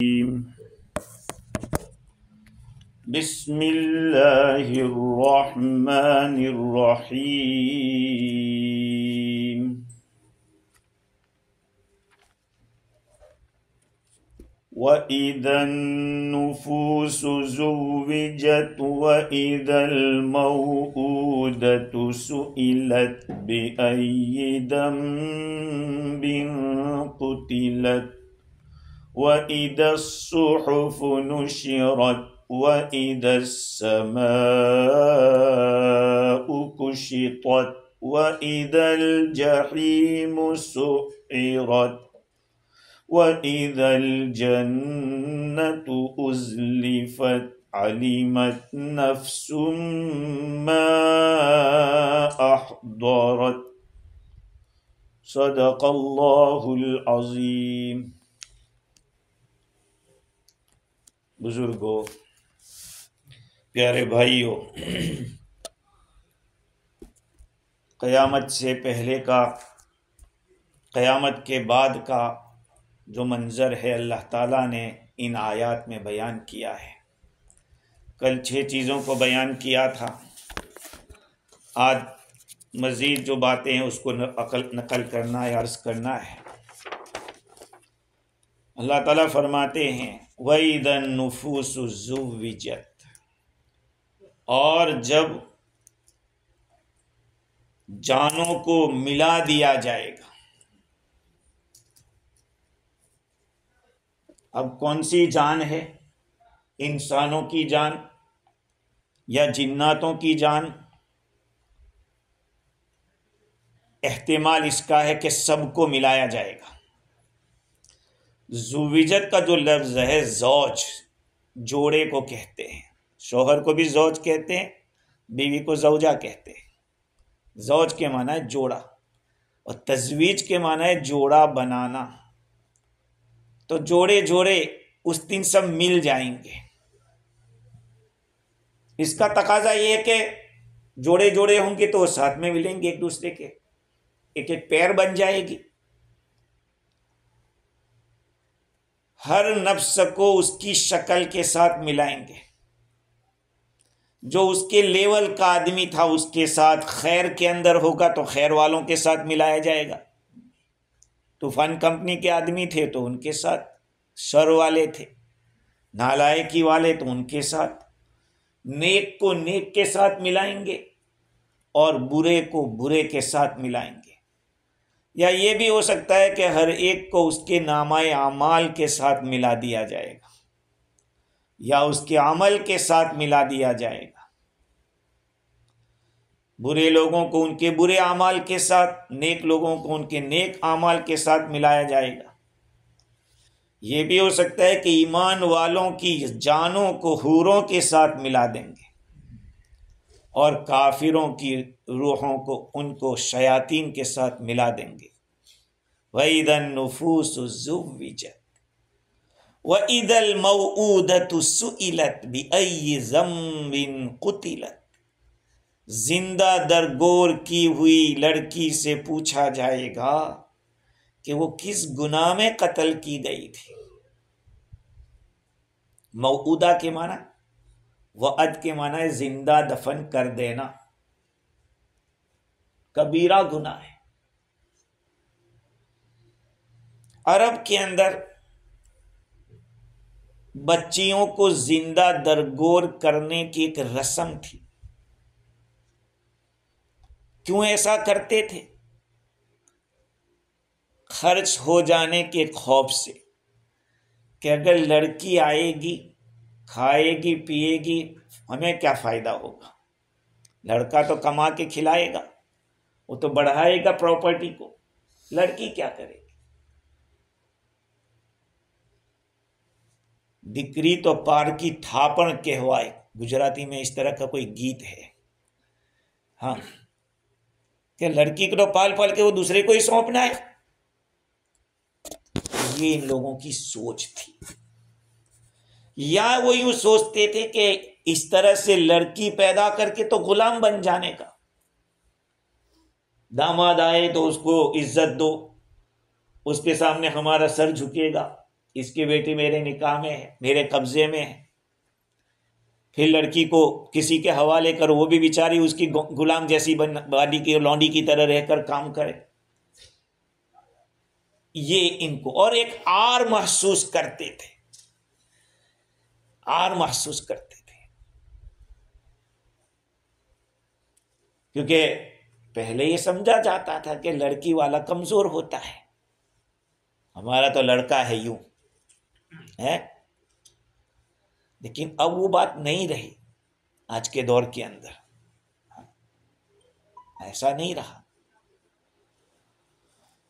بسم اللہ الرحمن الرحیم وَإِذَا النُّفُوسُ زُوِّجَتْ وَإِذَا الْمَوْءُودَةُ سُئِلَتْ بِأَيِّ ذَنبٍ قُتِلَتْ وَإِذَا الصُّحُفُ نُشِرَتْ وَإِذَا السَّمَاءُ كُشِطَتْ وَإِذَا الْجَحِيمُ سُعِّرَتْ وَإِذَا الْجَنَّةُ أُزْلِفَتْ عَلِمَتْ نَفْسٌ مَّا أَحْضَرَتْ صدق اللہ العظیم۔ بزرگوں، پیارے بھائیوں، قیامت سے پہلے کا، قیامت کے بعد کا جو منظر ہے اللہ تعالیٰ نے ان آیات میں بیان کیا ہے۔ کل 6 چیزوں کو بیان کیا تھا، آج مزید جو باتیں ہیں اس کو نقل کرنا ہے، عرض کرنا ہے۔ اللہ تعالیٰ فرماتے ہیں وَإِذَا النُّفُوسُ زُوِّجَتْ، اور جب جانوں کو ملا دیا جائے گا۔ اب کون سی جان ہے؟ انسانوں کی جان یا جناتوں کی جان؟ احتمال اس کا ہے کہ سب کو ملایا جائے گا۔ زوجت کا جو لفظ ہے، زوج، جوڑے کو کہتے ہیں۔ شوہر کو بھی زوج کہتے ہیں، بیوی کو زوجہ کہتے ہیں۔ زوج کے معنی ہے جوڑا، اور تزویج کے معنی ہے جوڑا بنانا۔ تو جوڑے جوڑے اس دن سب مل جائیں گے۔ اس کا تقاضا یہ ہے کہ جوڑے جوڑے ہوں گے تو وہ ساتھ میں ملیں گے ایک دوسرے کے، ایک ایک پیر بن جائے گی۔ ہر نفس کو اس کی شکل کے ساتھ ملائیں گے۔ جو اس کے لیول کا آدمی تھا اس کے ساتھ خیر کے اندر ہوگا تو خیر والوں کے ساتھ ملایا جائے گا۔ طوفان کمپنی کے آدمی تھے تو ان کے ساتھ، شر والے تھے، نالائکی والے تو ان کے ساتھ، نیک کو نیک کے ساتھ ملائیں گے اور برے کو برے کے ساتھ ملائیں گے۔ یا یہ بھی ہو سکتا ہے کہ ہر ایک کو اس کے نامہ اعمال کے ساتھ ملا دیا جائے گا، یا اس کے عمل کے ساتھ ملا دیا جائے گا۔ برے لوگوں کو ان کے برے اعمال کے ساتھ، نیک لوگوں کو ان کے نیک اعمال کے ساتھ ملایا جائے گا۔ یہ بھی ہو سکتا ہے کہ ایمان والوں کی جانوں کو حوروں کے ساتھ ملا دیں گے، اور کافروں کی روحوں کو ان کو شیاطین کے ساتھ ملا دیں گے۔ وَإِذَا النُّفُوسُ زُوِّجَتْ وَإِذَا الْمَوْءُودَةُ سُئِلَتْ بِأَيِّ ذَنبٍ قُتِلَتْ، زندہ درگور کی ہوئی لڑکی سے پوچھا جائے گا کہ وہ کس گناہ میں قتل کی گئی تھی۔ موعودہ کے معنی، وعد کے معنی ہے زندہ دفن کر دینا، کبیرہ گناہ ہے۔ عرب کے اندر بچیوں کو زندہ درگور کرنے کی ایک رسم تھی۔ کیوں ایسا کرتے تھے؟ خرچ ہو جانے کے خوف سے، کہ اگر لڑکی آئے گی، کھائے گی، پیے گی، ہمیں کیا فائدہ ہوگا؟ لڑکا تو کما کے کھلائے گا، وہ تو بڑھائے گا پراپرٹی کو، لڑکی کیا کرے گی؟ دکری تو پار کی تھاپن کہوائے، گجراتی میں اس طرح کا کوئی گیت ہے، ہاں، کہ لڑکی کو تو پال پال کے وہ دوسرے کو ہی سونپنا ہے۔ یہ ان لوگوں کی سوچ تھی۔ یا وہ یوں سوچتے تھے کہ اس طرح سے لڑکی پیدا کر کے تو غلام بن جانے کا، داماد آئے تو اس کو عزت دو، اس کے سامنے ہمارا سر جھکے گا، اس کی بیٹی میرے نکاح میں ہے، میرے قبضے میں ہے، پھر لڑکی کو کسی کے حوالے کر، وہ بھی بیچاری اس کی غلام جیسی باڈی کی لونڈی کی طرح رہ کر کام کرے. یہ ان کو، اور ایک آر محسوس کرتے تھے، آر محسوس کرتے تھے، کیونکہ پہلے یہ سمجھا جاتا تھا کہ لڑکی والا کمزور ہوتا ہے، ہمارا تو لڑکا ہے یوں ہے. لیکن اب وہ بات نہیں رہی آج کے دور کے اندر، ایسا نہیں رہا.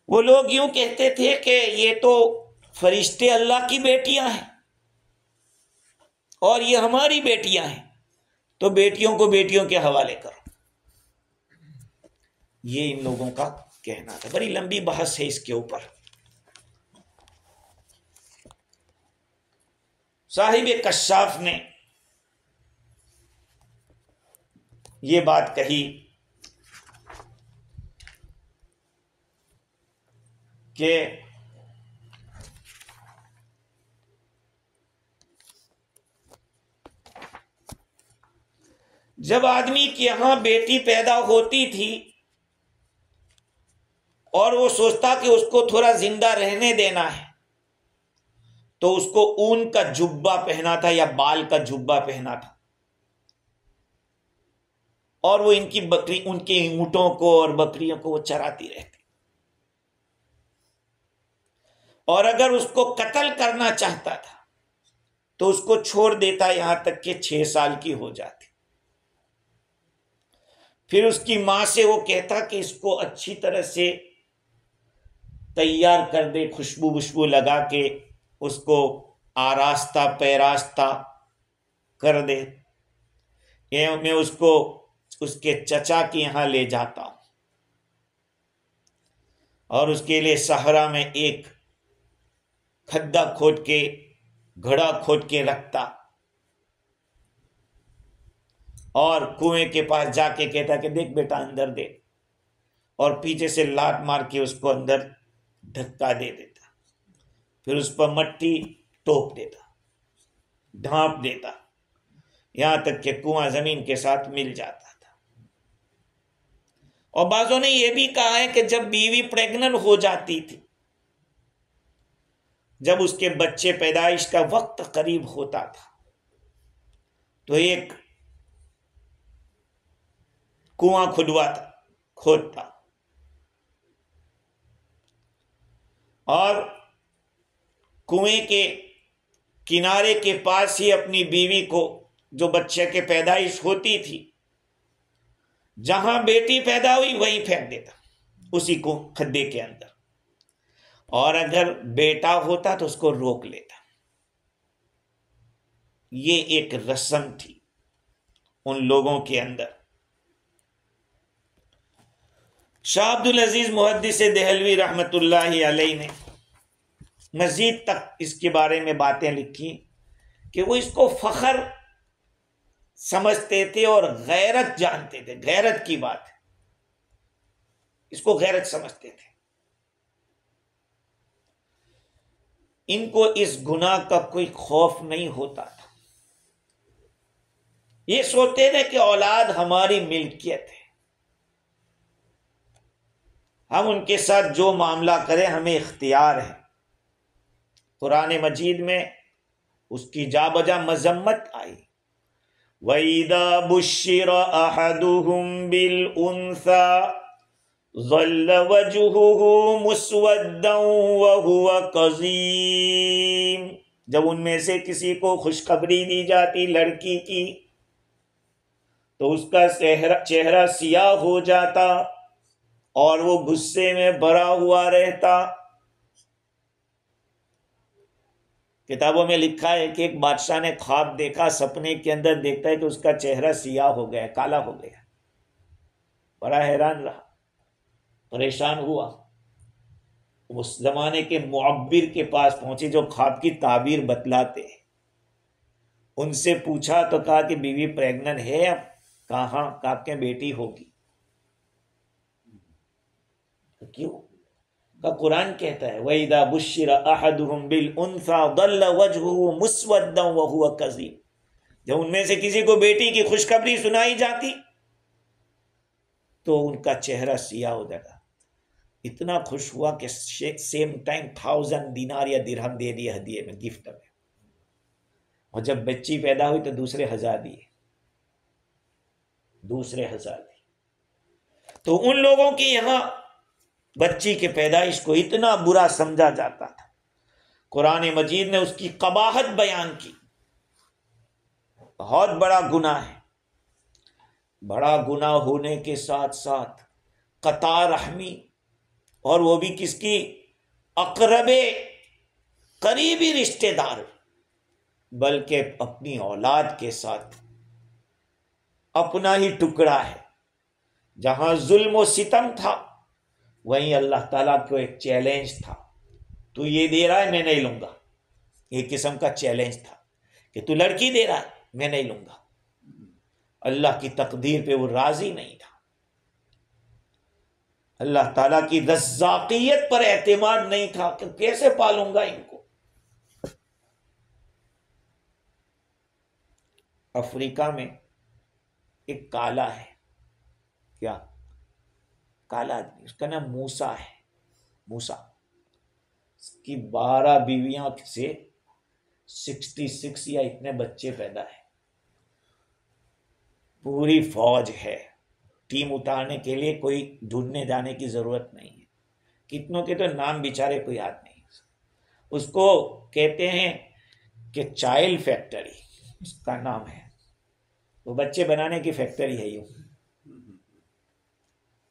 وہ لوگ یوں کہتے تھے کہ یہ تو فرشتے اللہ کی بیٹیاں ہیں اور یہ ہماری بیٹیاں ہیں، تو بیٹیوں کو بیٹیوں کے حوالے کرو. یہ ان لوگوں کا کہنا تھا. بڑی لمبی بحث ہے اس کے اوپر. صاحب کشاف نے یہ بات کہی کہ جب آدمی کے یہاں بیٹی پیدا ہوتی تھی اور وہ سوچتا کہ اس کو تھوڑا زندہ رہنے دینا ہے، تو اس کو اون کا جبہ پہنا تھا یا بال کا جبہ پہنا تھا، اور وہ ان کی بکری، ان کے اونٹوں کو اور بکریوں کو وہ چراتی رہتی. اور اگر اس کو قتل کرنا چاہتا تھا تو اس کو چھوڑ دیتا یہاں تک کہ 6 سال کی ہو جاتی. پھر اس کی ماں سے وہ کہتا کہ اس کو اچھی طرح سے تیار کر دے، خوشبو لگا کے اس کو آراستہ پیراستہ کر دے. میں اس کو اس کے چچا کے یہاں لے جاتا ہوں اور اس کے لیے صحرا میں ایک کھڈا کھود کے، گھڑا کھود کے رکھتا، اور کنویں کے پاس جا کے کہتا کہ دیکھ بیٹا اندر دے، اور پیچھے سے لات مار کے اس کو اندر دھکا دے دیتا، پھر اس پر مٹی ٹوپ دیتا، ڈھانپ دیتا، یہاں تک کہ کنواں زمین کے ساتھ مل جاتا تھا. اور بعضوں نے یہ بھی کہا ہے کہ جب بیوی پریگننٹ ہو جاتی تھی، جب اس کے بچے پیدائش کا وقت قریب ہوتا تھا، تو ایک کنواں کھودتا اور کنویں کے کنارے کے پاس ہی اپنی بیوی کو، جو بچے کے پیدائش ہوتی تھی، جہاں بیٹی پیدا ہوئی وہیں پھینک دیتا، اسی کو کھڈے کے اندر، اور اگر بیٹا ہوتا تو اس کو روک لیتا. یہ ایک رسم تھی ان لوگوں کے اندر. شاہ عبد العزیز محدث دہلوی رحمت اللہ علیہ نے مزید تک اس کے بارے میں باتیں لکھی کہ وہ اس کو فخر سمجھتے تھے اور غیرت جانتے تھے. غیرت کی بات ہے، اس کو غیرت سمجھتے تھے. ان کو اس گناہ کا کوئی خوف نہیں ہوتا تھا. یہ سوچتے تھے کہ اولاد ہماری ملکیت ہے، ہم ان کے ساتھ جو معاملہ کریں ہمیں اختیار ہے. قرآن مجید میں اس کی جا بجا مذمت آئی. وَإِذَا بُشِّرَ أَحَدُهُمْ بِالْأُنثَى ظَلَّ وَجْهُهُ مُسْوَدًّا وَهُوَ كَظِيمٌ. جب ان میں سے کسی کو خوشخبری دی جاتی لڑکی کی تو اس کا چہرہ سیاہ ہو جاتا اور وہ غصے میں بھرا ہوا رہتا. کتابوں میں لکھا ہے کہ ایک بادشاہ نے خواب دیکھا، سپنے کے اندر دیکھتا ہے کہ اس کا چہرہ سیاہ ہو گیا، کالا ہو گیا. بڑا حیران رہا، پریشان ہوا. اس زمانے کے معبر کے پاس پہنچے جو خواب کی تعبیر بتلاتے، ان سے پوچھا تو کہا کہ بیوی پریگننٹ ہے. اب کہاں؟ آپ کے بیٹی ہوگی. کیوں؟ کا قرآن کہتا ہے وَإِذَا بُشِّرَ أَحَدُهُمْ بِالْأُنْثَى ظَلَّ وَجْهُهُ مُسْوَدًّا وَهُوَ كَظِيمٌ، جب ان میں سے کسی کو بیٹی کی خوشخبری سنائی جاتی تو ان کا چہرہ سیاہ ہو جاتا، اتنا خوش ہوا کہ سیم ٹائم 1000 دینار یا درہم دے دیے ہدیے میں، گفٹ میں، اور جب بچی پیدا ہوئی تو دوسرے 1000 دیے، دوسرے 1000 دیے۔ تو ان لوگوں کی یہاں بچی کے پیدائش کو اتنا برا سمجھا جاتا تھا، قرآن مجید نے اس کی قباحت بیان کی، بہت بڑا گناہ ہے، بڑا گناہ ہونے کے ساتھ ساتھ قطع رحمی، اور وہ بھی کس کی؟ اقرب قریبی رشتہ دار، بلکہ اپنی اولاد کے ساتھ اپنا ہی ٹکڑا ہے۔ جہاں ظلم و ستم تھا وہیں اللہ تعالیٰ کو ایک چیلنج تھا، تو یہ دے رہا ہے میں نہیں لوں گا، ایک قسم کا چیلنج تھا کہ تو لڑکی دے رہا ہے میں نہیں لوں گا۔ اللہ کی تقدیر پہ وہ راضی نہیں تھا، اللہ تعالیٰ کی رزاقیت پر اعتماد نہیں تھا کہ کیسے پالوں گا ان کو۔ افریقہ میں ایک کالا ہے، کیا کالا آدمی، اس کا نام موسیٰ ہے، موسیٰ، اس کی 12 بیویاں سے 66 یا اتنے بچے پیدا ہیں، پوری فوج ہے، ٹیم اتارنے کے لیے کوئی ڈھونڈنے جانے کی ضرورت نہیں ہے، کتنوں کے تو نام بیچارے کوئی یاد نہیں، اس کو کہتے ہیں کہ چائلڈ فیکٹری اس کا نام ہے، وہ بچے بنانے کی فیکٹری ہے۔ یوں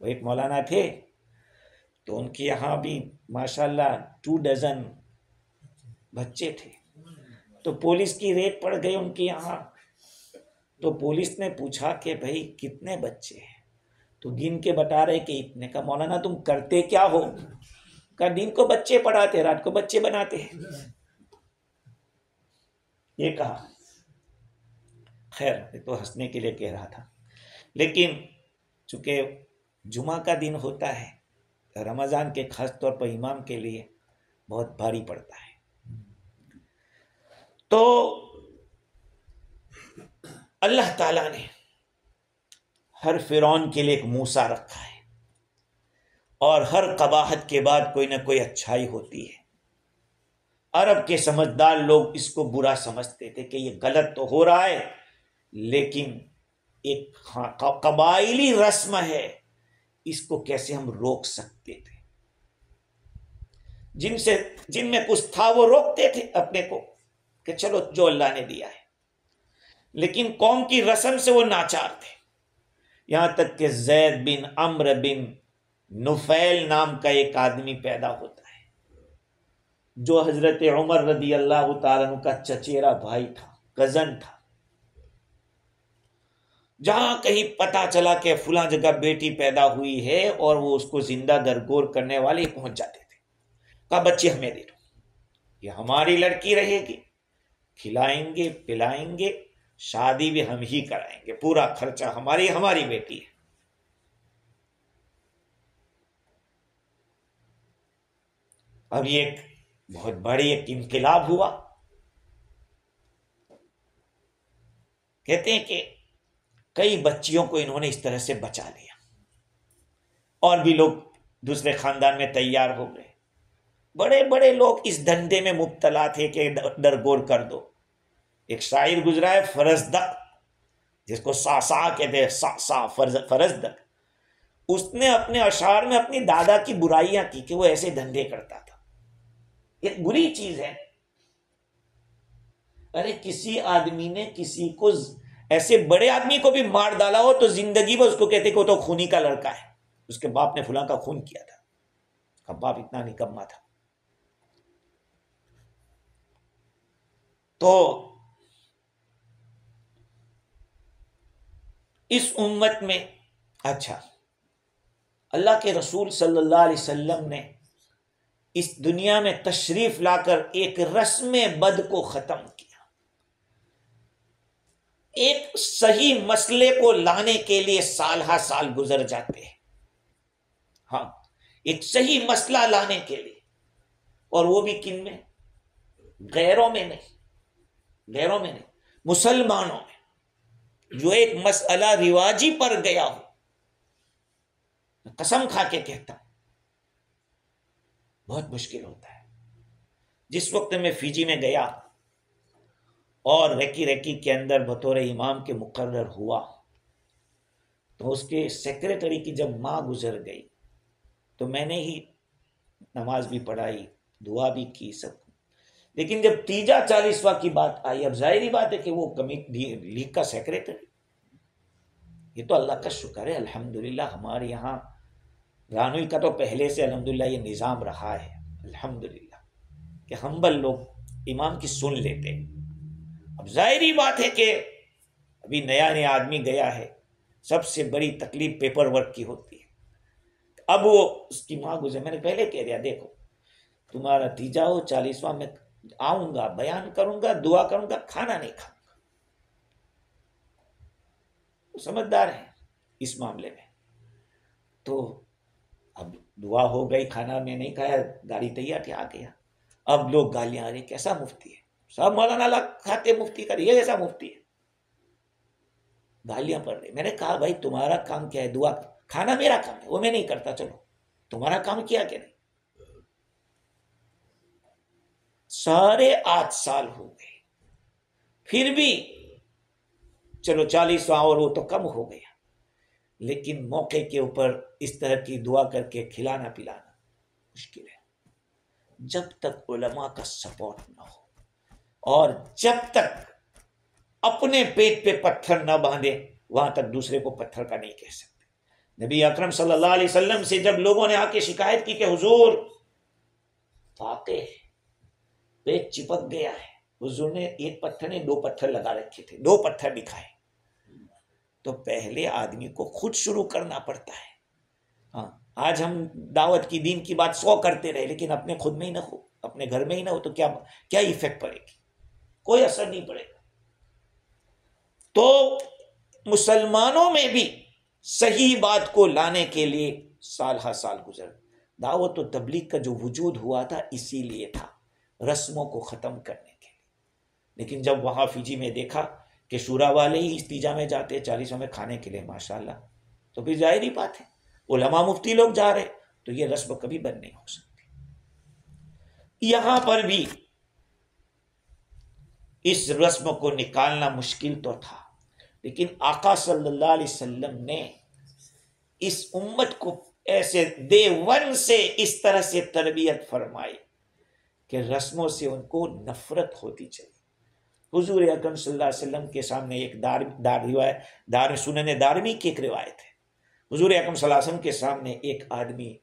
وہ ایک مولانا تھے تو ان کے یہاں بھی ماشاءاللہ 2 ڈزن بچے تھے، تو پولیس کی ریڈ پڑ گئی ان کے یہاں، تو پولیس نے پوچھا کہ بھائی کتنے بچے ہیں، تو گن کے بتا رہے کہ اتنے کا۔ مولانا تم کرتے کیا ہو؟ کہا دن کو بچے پڑھاتے، رات کو بچے بناتے ہیں، یہ کہا۔ خیر یہ تو ہنسنے کے لیے کہہ رہا تھا، لیکن چونکہ جمعہ کا دن ہوتا ہے، رمضان کے خاص طور پر امام کے لیے بہت بھاری پڑتا ہے، تو اللہ تعالیٰ نے ہر فرعون کے لیے ایک موسیٰ رکھا ہے، اور ہر قباحت کے بعد کوئی نہ کوئی اچھائی ہوتی ہے۔ عرب کے سمجھدار لوگ اس کو برا سمجھتے تھے کہ یہ غلط تو ہو رہا ہے، لیکن ایک قبائلی رسم ہے، اس کو کیسے ہم روک سکتے تھے۔ جن میں کچھ تھا وہ روکتے تھے اپنے کو کہ چلو جو اللہ نے دیا ہے، لیکن قوم کی رسم سے وہ ناچار تھے، یہاں تک کہ زید بن عمرو بن نفیل نام کا ایک آدمی پیدا ہوتا ہے جو حضرت عمر رضی اللہ تعالیٰ عنہ کا چچیرا بھائی تھا، کزن تھا۔ جہاں کہیں پتا چلا کہ فلاں جگہ بیٹی پیدا ہوئی ہے اور وہ اس کو زندہ درگور کرنے والے پہنچ جاتے تھے، کہا بچے ہمیں دے دو، یہ ہماری لڑکی رہے گی، کھلائیں گے پلائیں گے، شادی بھی ہم ہی کرائیں گے، پورا خرچہ ہماری بیٹی ہے۔ اب یہ ایک بہت بڑی ایک انقلاب ہوا، کہتے ہیں کہ کئی بچیوں کو انہوں نے اس طرح سے بچا لیا، اور بھی لوگ دوسرے خاندان میں تیار ہو گئے، بڑے بڑے لوگ اس دھندے میں مبتلا تھے کہ درگور کر دو۔ ایک شاعر گزرا ہے فرزدق، جس کو سا کہتے ہیں، فرزدق، اس نے اپنے اشعار میں اپنی دادا کی برائیاں کی کہ وہ ایسے دھندے کرتا تھا، ایک بری چیز ہے۔ ارے کسی آدمی نے کسی کو ایسے بڑے آدمی کو بھی مار ڈالا ہو تو زندگی میں اس کو کہتے کہ وہ تو خونی کا لڑکا ہے، اس کے باپ نے فلاں کا خون کیا تھا، اس کا باپ اتنا نکما تھا۔ تو اس امت میں اچھا اللہ کے رسول صلی اللہ علیہ وسلم نے اس دنیا میں تشریف لا کر ایک رسم بد کو ختم کیا، ایک صحیح مسئلے کو لانے کے لیے سال ہا سال گزر جاتے ہیں۔ ہاں ایک صحیح مسئلہ لانے کے لیے، اور وہ بھی کن میں؟ غیروں میں نہیں، مسلمانوں میں۔ جو ایک مسئلہ رواجی پر گیا ہو، قسم کھا کے کہتا ہوں بہت مشکل ہوتا ہے۔ جس وقت میں فیجی میں گیا اور ریکی کے اندر بطور امام کے مقرر ہوا، تو اس کے سیکریٹری کی جب ماں گزر گئی تو میں نے ہی نماز بھی پڑھائی، دعا بھی کی، سب۔ لیکن جب تیجا 40واں کی بات آئی، اب ظاہری بات ہے کہ وہ لیگ کا سیکریٹری، یہ تو اللہ کا شکر ہے الحمدللہ، ہمارے یہاں رانوی کا تو پہلے سے الحمدللہ یہ نظام رہا ہے الحمدللہ کہ ہمبل لوگ امام کی سن لیتے۔ اب ظاہری بات ہے کہ ابھی نیا آدمی گیا ہے، سب سے بڑی تکلیف پیپر ورک کی ہوتی ہے۔ اب وہ اس کی ماں گزرے، میں نے پہلے کہہ دیا دیکھو تمہارا تیجا ہو 40واں، میں آؤں گا، بیان کروں گا، دعا کروں گا، کھانا نہیں کھاؤں گا۔ سمجھدار ہیں اس معاملے میں۔ تو اب دعا ہو گئی، کھانا میں نہیں کھایا، گاڑی تیار تھی، آ گیا۔ اب لوگ گالیاں آ رہے، کیسا مفتی ہے، سب مولانا لا کھاتے مفتی کا، یہ ایسا مفتی ہے، گالیاں پڑ رہی۔ میں نے کہا بھائی تمہارا کام کیا ہے؟ دعا، کھانا میرا کام ہے، وہ میں نہیں کرتا، چلو تمہارا کام کیا کہ نہیں؟ 8.5 سال ہو گئے، پھر بھی چلو 40واں اور وہ تو کم ہو گیا، لیکن موقع کے اوپر اس طرح کی دعا کر کے کھلانا پلانا مشکل ہے۔ جب تک علماء کا سپورٹ نہ ہو اور جب تک اپنے پیٹ پہ پتھر نہ باندھے، وہاں تک دوسرے کو پتھر کا نہیں کہہ سکتے۔ نبی اکرم صلی اللہ علیہ وسلم سے جب لوگوں نے آ کے شکایت کی کہ حضور واقع پیٹ چپک گیا ہے، حضور نے ایک پتھر نے 2 پتھر لگا رکھے تھے، 2 پتھر دکھائے، تو پہلے آدمی کو خود شروع کرنا پڑتا ہے۔ ہاں آج ہم دعوت کی دین کی بات 100 کرتے رہے، لیکن اپنے خود میں ہی نہ ہو، اپنے گھر میں ہی نہ ہو، تو کیا ایفیکٹ پڑے گی؟ کوئی اثر نہیں پڑے گا۔ تو مسلمانوں میں بھی صحیح بات کو لانے کے لیے سال ہر سال گزر۔ دعوت و تبلیغ کا جو وجود ہوا تھا اسی لیے تھا، رسموں کو ختم کرنے کے لیے۔ لیکن جب وہاں فیجی میں دیکھا کہ شورا والے ہی استیجا میں جاتے 40 میں کھانے کے لیے، ماشاءاللہ، تو پھر ظاہری بات ہے علماء مفتی لوگ جا رہے، تو یہ رسم کبھی بند نہیں ہو سکتی۔ یہاں پر بھی اس رسم کو نکالنا مشکل تو تھا، لیکن آقا صلی اللہ علیہ وسلم نے اس امت کو ایسے day 1 سے اس طرح سے تربیت فرمائی کہ رسموں سے ان کو نفرت ہوتی چلی۔ حضور اکرم صلی اللہ علیہ وسلم کے سامنے ایک دار سنن دارمی کی ایک روایت ہے، حضور اکرم صلی اللہ علیہ وسلم کے سامنے ایک آدمی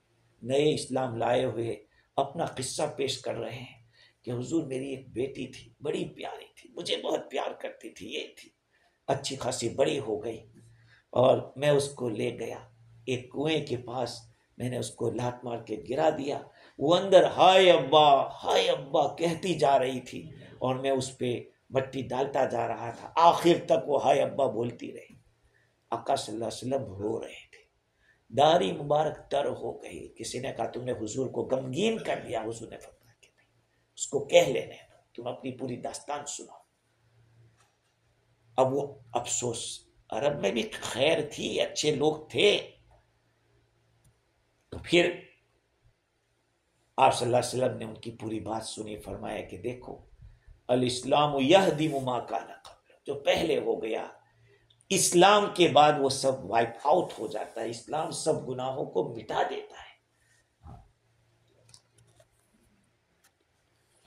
نئے اسلام لائے ہوئے اپنا قصہ پیش کر رہے ہیں کہ حضور میری ایک بیٹی تھی، بڑی پیاری تھی، مجھے بہت پیار کرتی تھی، یہ تھی، اچھی خاصی بڑی ہو گئی، اور میں اس کو لے گیا ایک کنویں کے پاس، میں نے اس کو لات مار کے گرا دیا، وہ اندر ہائے ابا کہتی جا رہی تھی، اور میں اس پہ مٹی ڈالتا جا رہا تھا، آخر تک وہ ہائے ابا بولتی رہی۔ آقا صلی اللہ علیہ وسلم رو رہے تھے، داڑھی مبارک تر ہو گئی۔ کسی نے کہا تم نے حضور کو غمگین کر دیا، حضور نے فرمایا کہ نہیں، اس کو کہہ لینے دو، تم اپنی پوری داستان سنو۔ اب وہ افسوس، عرب میں بھی خیر تھی، اچھے لوگ تھے، تو پھر آپ صلی اللہ علیہ وسلم نے ان کی پوری بات سنی، فرمایا کہ دیکھو الاسلام یہدم ما کان قبل، جو پہلے ہو گیا اسلام کے بعد وہ سب وائپ آؤٹ ہو جاتا ہے، اسلام سب گناہوں کو مٹا دیتا ہے۔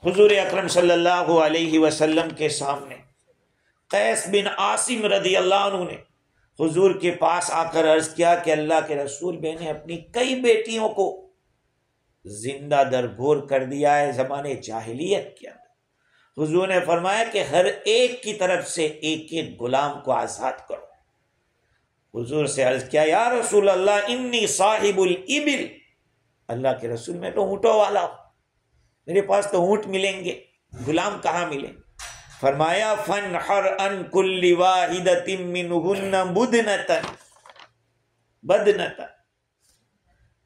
حضور اکرم صلی اللہ علیہ وسلم کے سامنے قیس بن عاصم رضی اللہ عنہ نے حضور کے پاس آ کر عرض کیا کہ اللہ کے رسول، میں نے اپنی کئی بیٹیوں کو زندہ درگور کر دیا ہے زمانے جاہلیت کے اندر۔ حضور نے فرمایا کہ ہر ایک کی طرف سے ایک ایک غلام کو آزاد کرو۔ حضور سے عرض کیا یا رسول اللہ انی صاحب الابل، اللہ کے رسول میں تو اونٹوں والا ہوں، میرے پاس تو اونٹ ملیں گے، غلام کہاں ملیں؟ فرمایا فانحر ان کل واحدۃ منہن بدنۃ،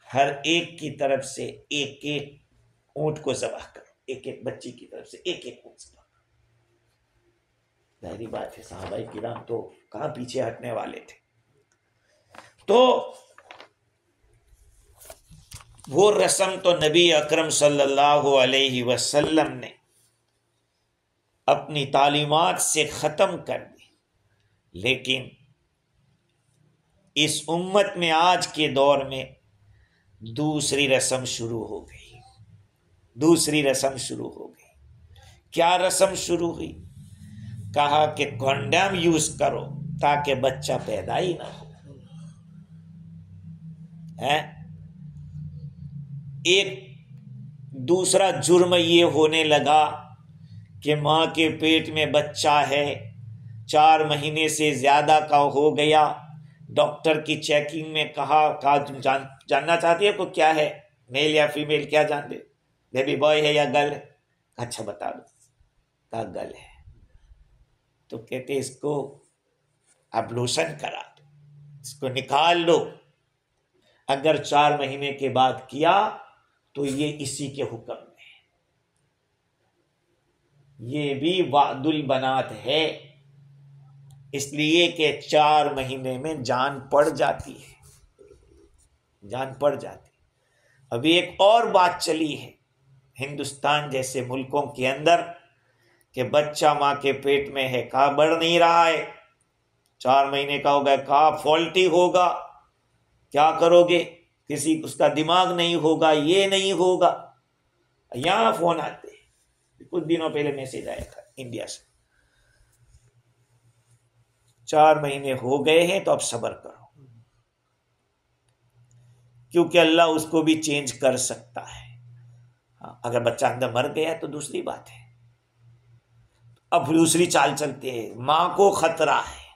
ہر ایک کی طرف سے ایک ایک اونٹ کو ذبح کرو، ایک ایک بچی کی طرف سے ایک ایک اونٹ ذبح کرو۔ ظاہری بات ہے صحابہ کرام تو کہاں پیچھے ہٹنے والے تھے۔ تو وہ رسم تو نبی اکرم صلی اللہ علیہ وسلم نے اپنی تعلیمات سے ختم کر دی، لیکن اس امت میں آج کے دور میں دوسری رسم شروع ہو گئی، دوسری رسم شروع ہو گئی۔ کیا رسم شروع ہوئی؟ کہا کہ کنڈم یوز کرو تاکہ بچہ پیدا ہی نہ ہو۔ ایک دوسرا جرم یہ ہونے لگا کہ ماں کے پیٹ میں بچہ ہے، 4 مہینے سے زیادہ کا ہو گیا، ڈاکٹر کی چیکنگ میں کہا تم جاننا چاہتی ہو کیا ہے، میل یا فیمیل، کیا جان دے، بیبی بوائے ہے یا گرل ہے؟ اچھا بتا دو، کہا گرل ہے۔ تو کہتے اس کو ابلوشن کرا دو، اس کو نکال لو۔ اگر 4 مہینے کے بعد کیا تو یہ اسی کے حکم میں ہے، یہ بھی وعد البنات ہے، اس لیے کہ 4 مہینے میں جان پڑ جاتی ہے، جان پڑ جاتی ہے۔ ابھی ایک اور بات چلی ہے ہندوستان جیسے ملکوں کے اندر کہ بچہ ماں کے پیٹ میں ہے، کہا بڑھ نہیں رہا ہے، 4 مہینے کا ہو گیا، کہا فالٹی ہوگا، کیا کرو گے، کسی اس کا دماغ نہیں ہوگا، یہ نہیں ہوگا۔ یہاں فون آتے ہیں، کچھ دنوں پہلے میسج آیا تھا انڈیا سے، 4 مہینے ہو گئے ہیں تو اب صبر کرو، کیونکہ اللہ اس کو بھی چینج کر سکتا ہے۔ اگر بچہ اندر مر گیا تو دوسری بات ہے، اب دوسری چال چلتے ہیں، ماں کو خطرہ ہے،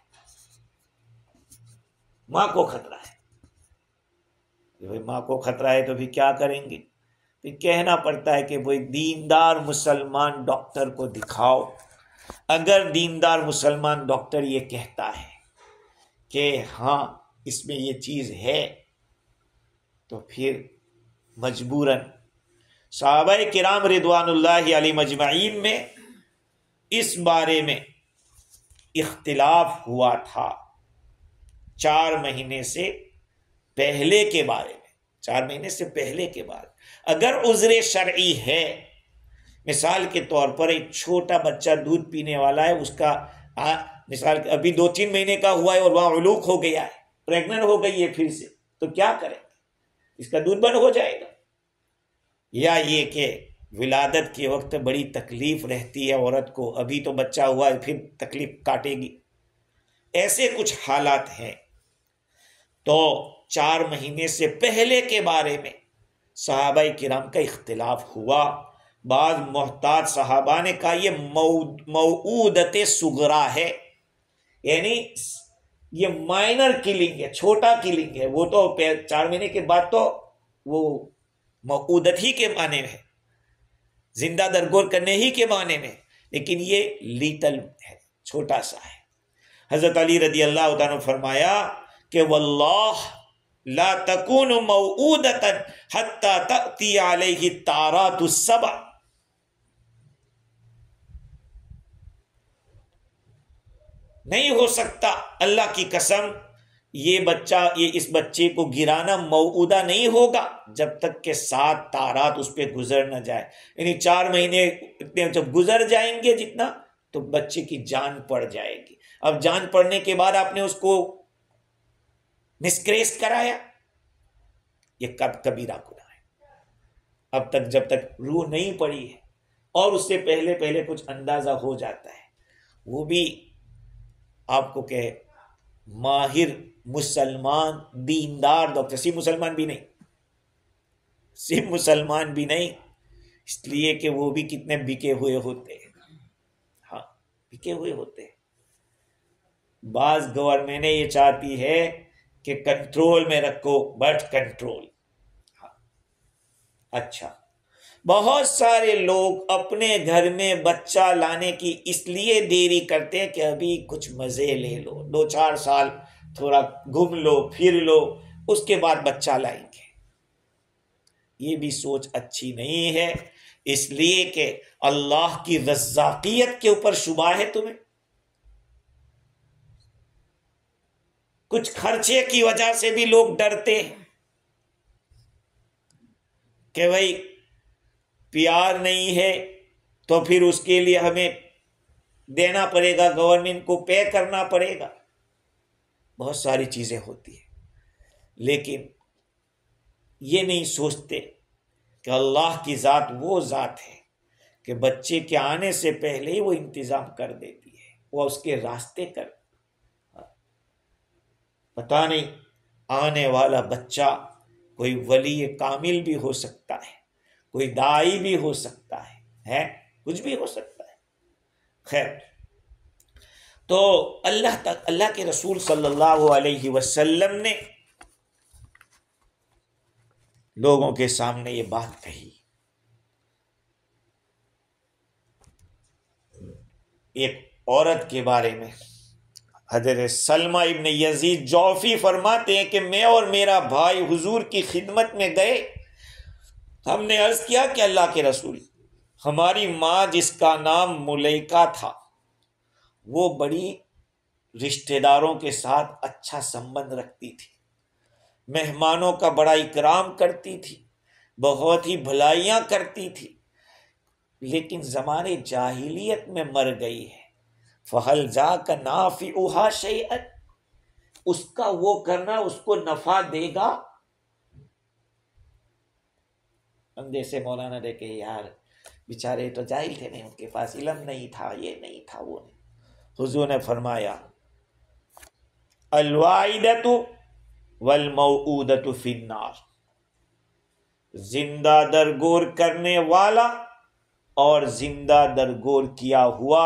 ماں کو خطرہ ہے، ماں کو خطرہ ہے تو پھر کیا کریں گے؟ پھر کہنا پڑتا ہے کہ وہ دیندار مسلمان ڈاکٹر کو دکھاؤ۔ اگر دیندار مسلمان ڈاکٹر یہ کہتا ہے کہ ہاں اس میں یہ چیز ہے تو پھر مجبوراً۔ صحابہ کرام رضوان اللہ علیہ مجمعین میں اس بارے میں اختلاف ہوا تھا 4 مہینے سے پہلے کے بارے میں، 4 مہینے سے پہلے کے بارے میں۔ اگر عذر شرعی ہے، مثال کے طور پر ایک چھوٹا بچہ دودھ پینے والا ہے، اس کا مثال ابھی 2-3 مہینے کا ہوا ہے اور وہاں علوق ہو گیا ہے، پریگننٹ ہو گئی ہے پھر سے، تو کیا کریں گے؟ اس کا دودھ بند ہو جائے گا؟ یا یہ کہ ولادت کے وقت بڑی تکلیف رہتی ہے عورت کو، ابھی تو بچہ ہوا ہے پھر تکلیف کاٹے گی، ایسے کچھ حالات ہیں۔ تو 4 مہینے سے پہلے کے بارے میں صحابہ کرام کا اختلاف ہوا۔ بعض محتاط صحابہ نے کہا یہ موعودت صغرا ہے، یعنی یہ مائنر کلنگ ہے، چھوٹا کلنگ ہے، وہ تو 4 مہینے کے بعد تو وہ موعودت ہی کے معنی میں ہے، زندہ درگور کرنے ہی کے معنی میں، لیکن یہ لیٹل ہے، چھوٹا سا ہے۔ حضرت علی رضی اللہ تعالیٰ نے فرمایا کہ واللہ لا تکون موعودتا حتی تأتی علیہ الطارات السبع، نہیں ہو سکتا، اللہ کی قسم، یہ بچہ، اس بچے کو گرانا موعودہ نہیں ہوگا جب تک کہ 7 طارات اس پہ گزر نہ جائے، یعنی 4 مہینے جب گزر جائیں گے جتنا تو بچے کی جان پڑ جائے گی۔ اب جان پڑنے کے بعد آپ نے اس کو مسکریس کرایا، یہ کبیرہ گناہ ہے۔ اب تک جب تک روح نہیں پڑی ہے اور اس سے پہلے کچھ اندازہ ہو جاتا ہے، وہ بھی آپ کو کہ ماہر مسلمان دیندار ڈاکٹر، صرف مسلمان بھی نہیں، صرف مسلمان بھی نہیں، اس لیے کہ وہ بھی کتنے بکے ہوئے ہوتے ہیں، ہاں بکے ہوئے ہوتے ہیں۔ بعض گورنمنٹ یہ چاہتی ہے کہ کنٹرول میں رکھو، بٹ کنٹرول، ہاں اچھا، بہت سارے لوگ اپنے گھر میں بچہ لانے کی اس لیے دیری کرتے ہیں کہ ابھی کچھ مزے لے لو، 2-4 سال تھوڑا گھوم لو پھر لو، اس کے بعد بچہ لائیں گے۔ یہ بھی سوچ اچھی نہیں ہے، اس لیے کہ اللہ کی رزاقیت کے اوپر شبہ ہے تمہیں. کچھ خرچے کی وجہ سے بھی لوگ ڈرتے ہیں کہ بھائی پیار نہیں ہے تو پھر اس کے لیے ہمیں دینا پڑے گا، گورنمنٹ کو پے کرنا پڑے گا. بہت ساری چیزیں ہوتی ہیں، لیکن یہ نہیں سوچتے کہ اللہ کی ذات وہ ذات ہے کہ بچے کے آنے سے پہلے ہی وہ انتظام کر دیتی ہے، وہ اس کے راستے کر. پتہ نہیں آنے والا بچہ کوئی ولی کامل بھی ہو سکتا ہے، کوئی داعی بھی ہو سکتا ہے کچھ بھی ہو سکتا ہے. خیر، تو اللہ کے رسول صلی اللہ علیہ وسلم نے لوگوں کے سامنے یہ بات کہی. ایک عورت کے بارے میں حضرت سلمہ ابن یزید جوفی فرماتے ہیں کہ میں اور میرا بھائی حضور کی خدمت میں گئے. ہم نے عرض کیا کہ اللہ کے رسول، ہماری ماں جس کا نام ملیکہ تھا وہ بڑی رشتہ داروں کے ساتھ اچھا سمبند رکھتی تھی، مہمانوں کا بڑا اکرام کرتی تھی، بہت ہی بھلائیاں کرتی تھی، لیکن زمانے جاہلیت میں مر گئی ہے. فَهَلْ ذَاكَ نَافِعُهَا شَيْئًا، اس کا وہ کرنا اس کو نفع دے گا؟ اندے سے مولانا دیکھے یار بیچارے تو جاہل تھے، نہیں ان کے پاس علم نہیں تھا، یہ نہیں تھا، وہ نہیں. حضور نے فرمایا الوائدۃ والموعودۃ فی النار، زندہ درگور کرنے والا اور زندہ درگور کیا ہوا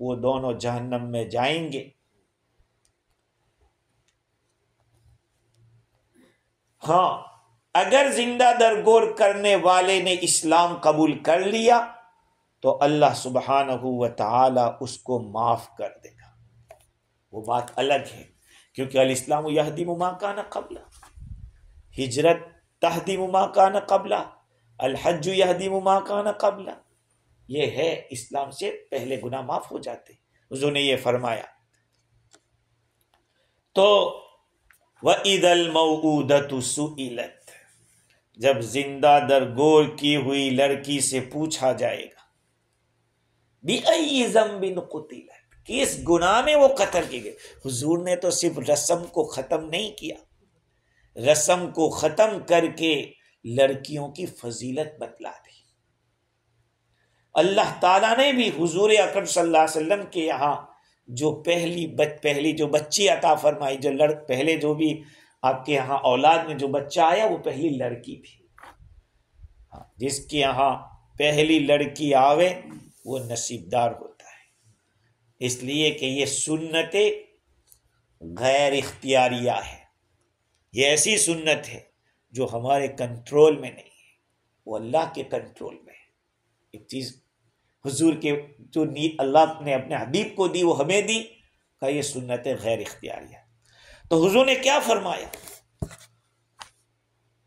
وہ دونوں جہنم میں جائیں گے. ہاں اگر زندہ درگور کرنے والے نے اسلام قبول کر لیا تو اللہ سبحانہ و تعالی اس کو معاف کر دے گا، وہ بات الگ ہے، کیونکہ الاسلام یہدم ما کان قبلہ، ہجرت تہدم ما کان قبلہ، الحج یہدم ما کان قبلہ، یہ ہے اسلام سے پہلے گناہ معاف ہو جاتے. حضور نے یہ فرمایا. تو وَإِذَا الْمَوْعُودَةُ سُئِلَتْ، جب زندہ درگور کی ہوئی لڑکی سے پوچھا جائے گا بِأَيِّ ذَنبٍ قُتِلَتْ، کس گناہ میں وہ قتل کی گئی. حضور نے تو صرف رسم کو ختم نہیں کیا، رسم کو ختم کر کے لڑکیوں کی فضیلت بتلا دی. اللہ تعالیٰ نے بھی حضور اکرم صلی اللہ علیہ وسلم کے یہاں جو پہلی جو بچی عطا فرمائی، جو پہلے جو بھی آپ کے یہاں اولاد میں جو بچہ آیا وہ پہلی لڑکی تھی. جس کے یہاں پہلی لڑکی آوے وہ نصیبدار ہوتا ہے، اس لیے کہ یہ سنت غیر اختیاریہ ہے، یہ ایسی سنت ہے جو ہمارے کنٹرول میں نہیں ہے، وہ اللہ کے کنٹرول میں ہے. ایک چیز حضور کے جو نیت اللہ نے اپنے حبیب کو دی وہ ہمیں دی، کہ یہ سنت غیر اختیاریہ. تو حضور نے کیا فرمایا؟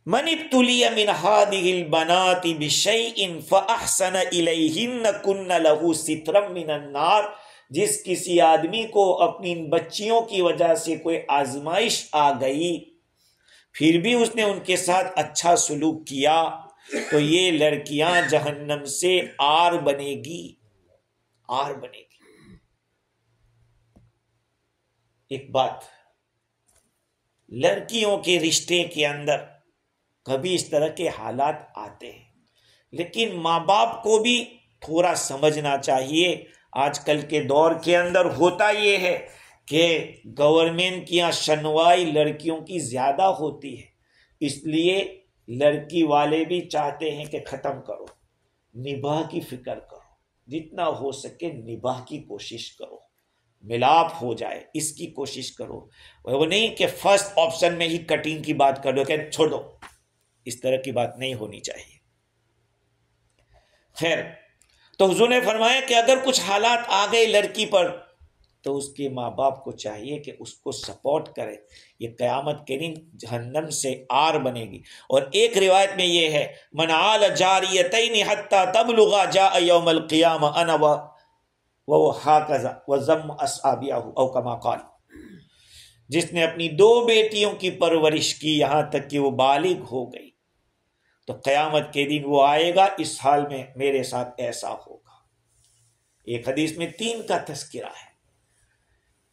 من ابتلی من هذه البنات بشیء فاحسن الیہن کن له سترا من النار، جس کسی آدمی کو اپنی ان بچیوں کی وجہ سے کوئی آزمائش آ گئی پھر بھی اس نے ان کے ساتھ اچھا سلوک کیا تو یہ لڑکیاں جہنم سے آر بنے گی، آر بنے گی. ایک بات، لڑکیوں کے رشتے کے اندر کبھی اس طرح کے حالات آتے ہیں، لیکن ماں باپ کو بھی تھوڑا سمجھنا چاہیے. آج کل کے دور کے اندر ہوتا یہ ہے کہ گورنمنٹ کی یہاں شنوائی لڑکیوں کی زیادہ ہوتی ہے، اس لیے لڑکی والے بھی چاہتے ہیں کہ ختم کرو، نباہ کی فکر کرو، جتنا ہو سکے نباہ کی کوشش کرو، ملاپ ہو جائے اس کی کوشش کرو. وہ نہیں کہ فرسٹ آپشن میں ہی کٹنگ کی بات کر دو کہ چھوڑ دو، اس طرح کی بات نہیں ہونی چاہیے. خیر، تو حضور نے فرمایا کہ اگر کچھ حالات آ گئے لڑکی پر تو اس کے ماں باپ کو چاہیے کہ اس کو سپورٹ کرے. یہ قیامت کے دن جہنم سے آر بنے گی. اور ایک روایت میں یہ ہے من عال جاریتین حتی تبلغا جاء یوم القیامہ انا وہکذا وضم اصحابیہ او کما قال. جس نے اپنی 2 بیٹیوں کی پرورش کی یہاں تک کہ وہ بالغ ہو گئی تو قیامت کے دن وہ آئے گا اس حال میں میرے ساتھ ایسا ہوگا. ایک حدیث میں 3 کا تذکرہ ہے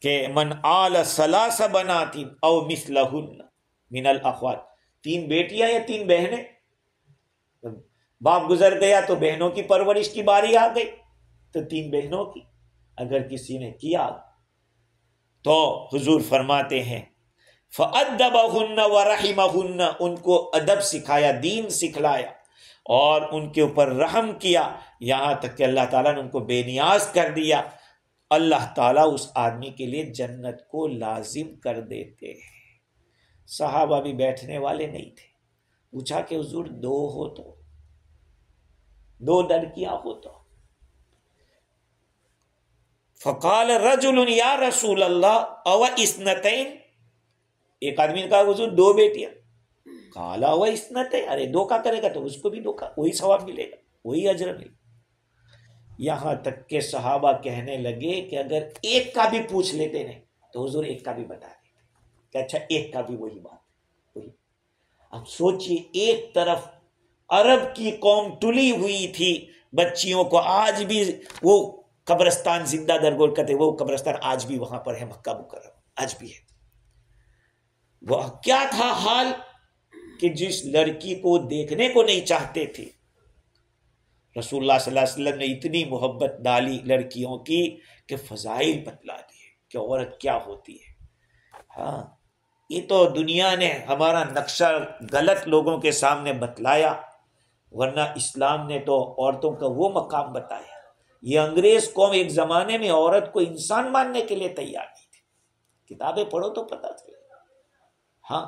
کہ من آل ثلاث بنات او مثلہن من الاخوات. 3 بیٹیاں یا 3 بہنیں. باپ گزر گیا تو بہنوں کی پرورش کی باری آ گئی تو 3 بہنوں کی. اگر کسی نے کیا تو حضور فرماتے ہیں فَأَدَّبَهُنَّ وَرَحِمَهُنَّ. ان کو ادب سکھایا، دین سکھلایا اور ان کے اوپر رحم کیا، یہاں تک کہ اللہ تعالیٰ نے ان کو بے نیاز کر دیا. اللہ تعالیٰ اس آدمی کے لیے جنت کو لازم کر دیتے ہیں. صحابہ بھی بیٹھنے والے نہیں تھے. پوچھا کہ حضور 2 ہو تو 2 لڑکیاں ہو تو. فقال رجل یا رسول اللہ او اثنتین. ایک آدمی نے کہا حضور 2 بیٹیاں. قال او اثنتین. ارے 2 کا کرے گا تو اس کو بھی 2 کا وہی ثواب ملے گا، وہی اجر ملے گا. یہاں تک کہ صحابہ کہنے لگے کہ اگر 1 کا بھی پوچھ لیتے نہیں تو حضور 1 کا بھی بتا دیتے کہ اچھا 1 کا بھی وہی بات وہی. اب سوچئے ایک طرف عرب کی قوم تلی ہوئی تھی بچیوں کو، آج بھی وہ قبرستان زندہ درگور کہتے، وہ قبرستان آج بھی وہاں پر ہے، مکہ مکرمہ آج بھی ہے. وہ کیا تھا حال کہ جس لڑکی کو دیکھنے کو نہیں چاہتے تھے، رسول اللہ صلی اللہ علیہ وسلم نے اتنی محبت ڈالی لڑکیوں کی کہ فضائل بتلا دیے کہ عورت کیا ہوتی ہے. ہاں یہ تو دنیا نے ہمارا نقشہ غلط لوگوں کے سامنے بتلایا، ورنہ اسلام نے تو عورتوں کا وہ مقام بتایا. یہ انگریز قوم ایک زمانے میں عورت کو انسان ماننے کے لیے تیار نہیں تھی. کتابیں پڑھو تو پتہ چلے. ہاں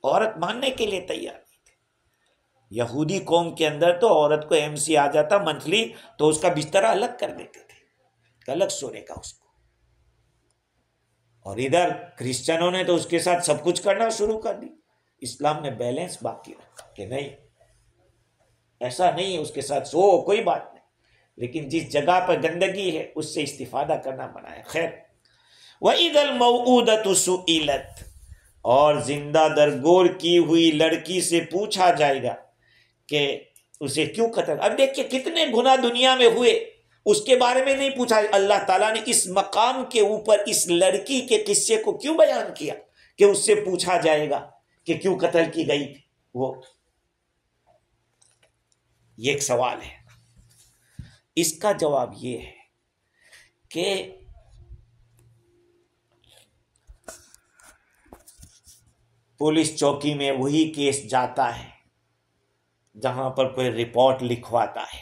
عورت ماننے کے لیے تیار نہیں تھی. یہودی قوم کے اندر تو عورت کو MC آ جاتا منتھلی تو اس کا بستر الگ کر دیتے تھے، الگ سونے کا اس کو. اور ادھر کرسچنوں نے تو اس کے ساتھ سب کچھ کرنا شروع کر دی. اسلام نے بیلنس باقی رکھا کہ نہیں ایسا نہیں ہے، اس کے ساتھ سو کوئی بات نہیں، لیکن جس جگہ پر گندگی ہے اس سے استفادہ کرنا منع ہے. خیر وَإِذَا الْمَوْءُودَةُ سُئِلَتْ. اور زندہ درگور کی ہوئی لڑکی سے پوچھا جائے گا کہ اسے کیوں قتل. اب دیکھیں کتنے گناہ دنیا میں ہوئے، اس کے بارے میں نہیں پوچھا. اللہ تعالیٰ نے اس مقام کے اوپر اس لڑکی کے قصے کو کیوں بیان کیا کہ اس سے پوچھا جائے گا کہ کیوں قتل کی گئی تھی. وہ یہ ایک سوال ہے. اس کا جواب یہ ہے کہ پولیس چوکی میں وہی کیس جاتا ہے جہاں پر کوئی رپورٹ لکھواتا ہے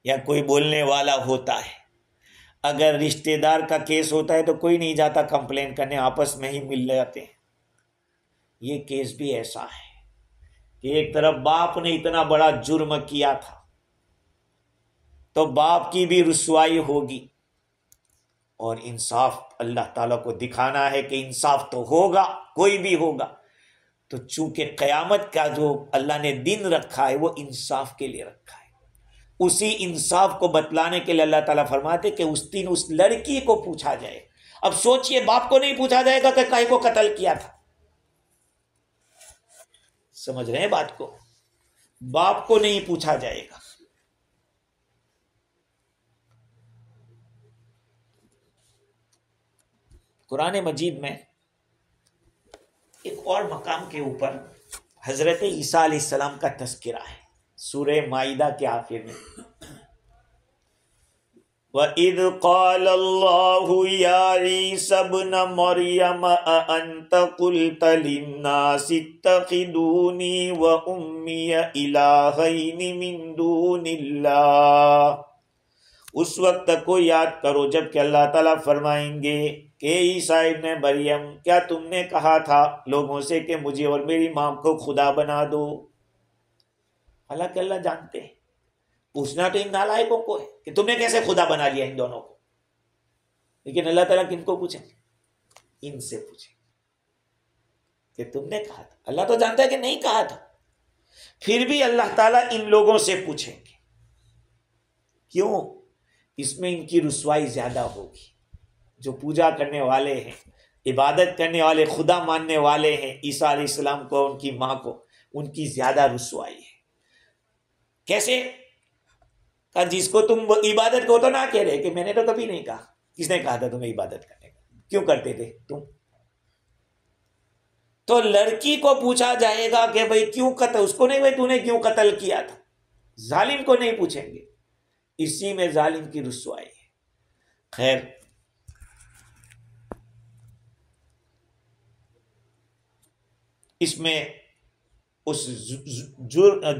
یا کوئی بولنے والا ہوتا ہے. اگر رشتہ دار کا کیس ہوتا ہے تو کوئی نہیں جاتا کمپلین کرنے، آپس میں ہی مل جاتے ہیں. یہ کیس بھی ایسا ہے کہ ایک طرف باپ نے اتنا بڑا جرم کیا تھا تو باپ کی بھی رسوائی ہوگی، اور انصاف اللہ تعالیٰ کو دکھانا ہے کہ انصاف تو ہوگا، کوئی بھی ہوگا. تو چونکہ قیامت کا جو اللہ نے دن رکھا ہے وہ انصاف کے لیے رکھا ہے، اسی انصاف کو بتلانے کے لیے اللہ تعالیٰ فرماتے کہ اس دن اس لڑکی کو پوچھا جائے. اب سوچئے باپ کو نہیں پوچھا جائے گا کہ کاہے کو قتل کیا تھا. سمجھ رہے ہیں بات کو؟ باپ کو نہیں پوچھا جائے گا. قرآن مجید میں ایک اور مقام کے اوپر حضرت عیسیٰ علیہ السلام کا تذکرہ ہے سورہ مائدہ کے آخر میں. وَإِذْ قَالَ اللَّهُ يَا عِيسَى ابْنَ مَرْيَمَ أَأَنْتَ قُلْتَ لِلنَّاسِ اتَّخِذُونِي وَأُمِّيَ إِلَٰهَيْنِ مِن دُونِ اللَّهِ. اس وقت کو یاد کرو جب کہ اللہ تعالیٰ فرمائیں گے کہ عیسیٰ ابن مریم کیا تم نے کہا تھا لوگوں سے کہ مجھے اور میری ماں کو خدا بنا دو. حالانکہ اللہ جانتے ہیں. پوچھنا تو ان نالائقوں کو ہے کہ تم نے کیسے خدا بنا لیا ان دونوں کو. لیکن اللہ تعالیٰ کن کو پوچھیں گے؟ ان سے پوچھیں کہ تم نے کہا تھا. اللہ تو جانتا ہے کہ نہیں کہا تھا، پھر بھی اللہ تعالیٰ ان لوگوں سے پوچھیں گے. کیوں؟ اس میں ان کی رسوائی زیادہ ہوگی. جو پوجا کرنے والے ہیں، عبادت کرنے والے، خدا ماننے والے ہیں، عیسیٰ علیہ السلام کو، ان کی ماں کو، ان کی زیادہ رسوائی ہے. کیسے؟ کہ جس کو تم عبادت کو تو نہ کہہ رہے، کہ میں نے تو کبھی نہیں کہا. کس نے کہا تھا تمہیں عبادت کرنے کا؟ کیوں کرتے تھے تم؟ تو لڑکی کو پوچھا جائے گا کہ بھئی کیوں قتل، اس کو نہیں بھئی تو نے کیوں قتل کیا تھا. ظالم کو نہیں پوچھیں گے. اسی میں ظالم کی رسوائی ہے. خیر، اس میں اس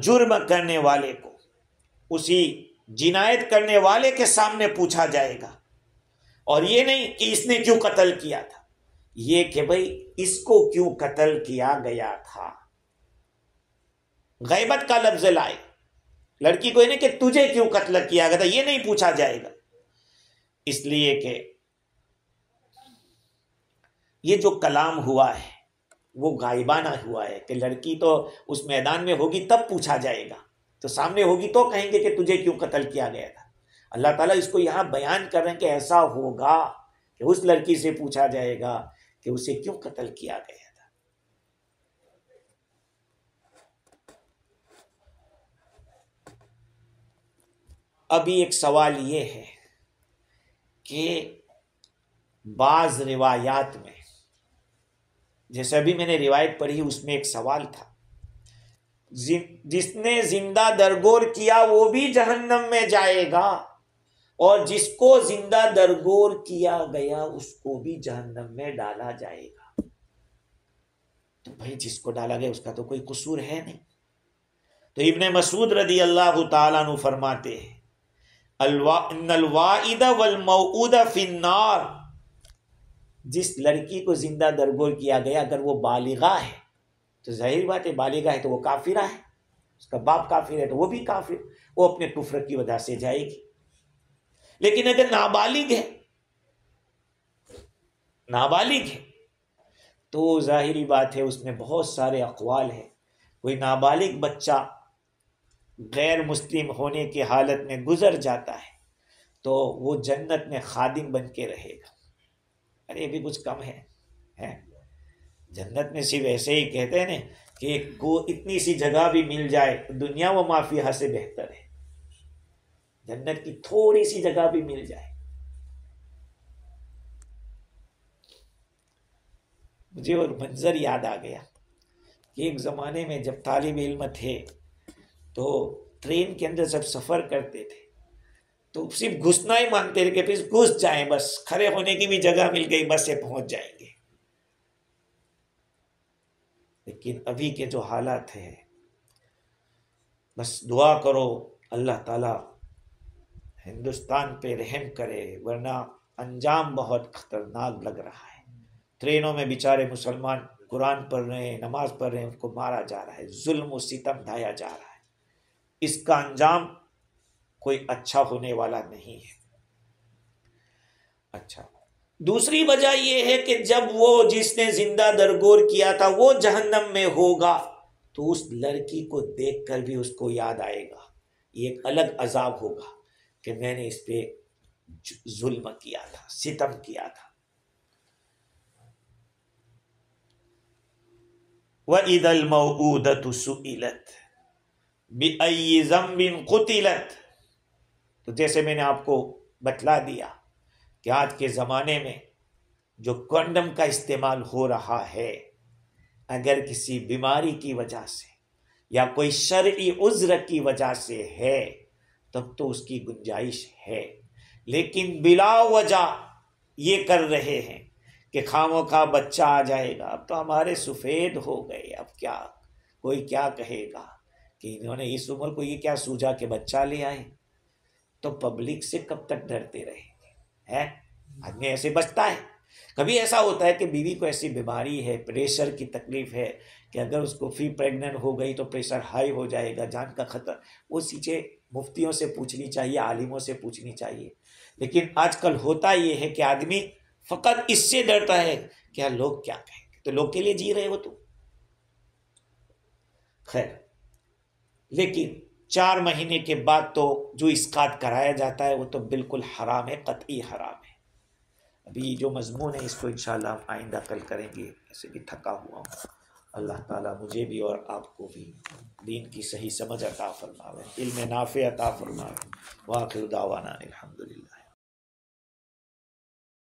جرم کرنے والے کو، اسی جنایت کرنے والے کے سامنے پوچھا جائے گا. اور یہ نہیں کہ اس نے کیوں قتل کیا تھا، یہ کہ بھئی اس کو کیوں قتل کیا گیا تھا. غیبت کا لفظ لائے. لڑکی کو یہ نہیں کہ تجھے کیوں قتل کیا گیا تھا، یہ نہیں پوچھا جائے گا. اس لیے کہ یہ جو کلام ہوا ہے وہ غائبانہ ہوا ہے، کہ لڑکی تو اس میدان میں ہوگی تب پوچھا جائے گا. تو سامنے ہوگی تو کہیں گے کہ تجھے کیوں قتل کیا گیا تھا. اللہ تعالیٰ اس کو یہاں بیان کر رہے ہیں کہ ایسا ہوگا کہ اس لڑکی سے پوچھا جائے گا کہ اسے کیوں قتل کیا گیا تھا. ابھی ایک سوال یہ ہے کہ بعض روایات میں، جیسے ابھی میں نے روایت پڑھی اس میں ایک سوال تھا، جس نے زندہ درگور کیا وہ بھی جہنم میں جائے گا، اور جس کو زندہ درگور کیا گیا اس کو بھی جہنم میں ڈالا جائے گا. تو بھائی جس کو ڈالا گیا اس کا تو کوئی قصور ہے نہیں. تو ابن مسعود رضی اللہ تعالیٰ عنہ فرماتے ہیں ان الوائد والموعود فی النار. جس لڑکی کو زندہ درگور کیا گیا اگر وہ بالغہ ہے تو ظاہر بات ہے، بالغہ ہے تو وہ کافرہ ہے، اس کا باپ کافر ہے تو وہ بھی کافر، وہ اپنے کفر کی وجہ سے جائے گی. لیکن اگر نابالغ ہے تو ظاہری بات ہے اس میں بہت سارے اقوال ہیں. کوئی نابالغ بچہ غیر مسلم ہونے کی حالت میں گزر جاتا ہے تو وہ جنت میں خادم بن کے رہے گا. ارے بھی کچھ کم ہے. جنت میں صرف ایسے ہی کہتے ہیں نا کہ کو اتنی سی جگہ بھی مل جائے دنیا و ما فیہا سے بہتر ہے. جنت کی تھوڑی سی جگہ بھی مل جائے. مجھے اور منظر یاد آ گیا کہ ایک زمانے میں جب طالب علم تھے تو ٹرین کے اندر جب سفر کرتے تھے تو صرف گھسنا ہی مانگتے تھے کہ پھر گھس جائیں، بس کھڑے ہونے کی بھی جگہ مل گئی، بس سے پہنچ جائیں گے. لیکن ابھی کے جو حالات ہیں، بس دعا کرو اللہ تعالیٰ ہندوستان پہ رحم کرے، ورنہ انجام بہت خطرناک لگ رہا ہے. ٹرینوں میں بیچارے مسلمان قرآن پڑھ رہے ہیں، نماز پڑھ رہے ہیں، ان کو مارا جا رہا ہے، ظلم و ستم ڈھایا جا رہا ہے. اس کا انجام کوئی اچھا ہونے والا نہیں ہے. اچھا، دوسری وجہ یہ ہے کہ جب وہ جس نے زندہ درگور کیا تھا وہ جہنم میں ہوگا تو اس لڑکی کو دیکھ کر بھی اس کو یاد آئے گا، یہ ایک الگ عذاب ہوگا کہ میں نے اس پہ ظلم کیا تھا، ستم کیا تھا. وَإِذَا الْمَوْءُودَةُ سُئِلَتْ بِأَيِّ ذَنبٍ قُتِلَتْ. تو جیسے میں نے آپ کو بتلا دیا کہ آج کے زمانے میں جو کنڈم کا استعمال ہو رہا ہے، اگر کسی بیماری کی وجہ سے یا کوئی شرعی عذر کی وجہ سے ہے تب تو اس کی گنجائش ہے. لیکن بلا وجہ یہ کر رہے ہیں کہ خاموں کا بچہ آ جائے گا، اب تو ہمارے سفید ہو گئے، اب کیا کوئی کیا کہے گا کہ انہوں نے اس عمر کو یہ کیا سوجا کہ بچہ لے آئے. تو پبلک سے کب تک ڈرتے رہیں گے؟ آدمی ایسے بچتا ہے. کبھی ایسا ہوتا ہے کہ بیوی کو ایسی بیماری ہے، پریشر کی تکلیف ہے کہ اگر اس کو پریگننٹ ہو گئی تو پریشر ہائی ہو جائے گا، جان کا خطر. وہ چیزیں مفتیوں سے پوچھنی چاہیے، عالموں سے پوچھنی چاہیے. لیکن آج کل ہوتا یہ ہے کہ آدمی فقط اس سے ڈرتا ہے کہ لوگ کیا کہیں گے، تو لوگ کے لیے جی رہے ہو تو خیر. لیکن 4 مہینے کے بعد تو جو اسقاط کرایا جاتا ہے وہ تو بالکل حرام ہے، قطعی حرام ہے. ابھی جو مضمون ہے اس کو انشاءاللہ ہم آئندہ کل کریں گے، ایسے بھی تھکا ہوا ہوں. اللہ تعالیٰ مجھے بھی اور آپ کو بھی دین کی صحیح سمجھ عطا فرماوے، علم نافع عطا فرماوے. وآخر دعوانا الحمدللہ.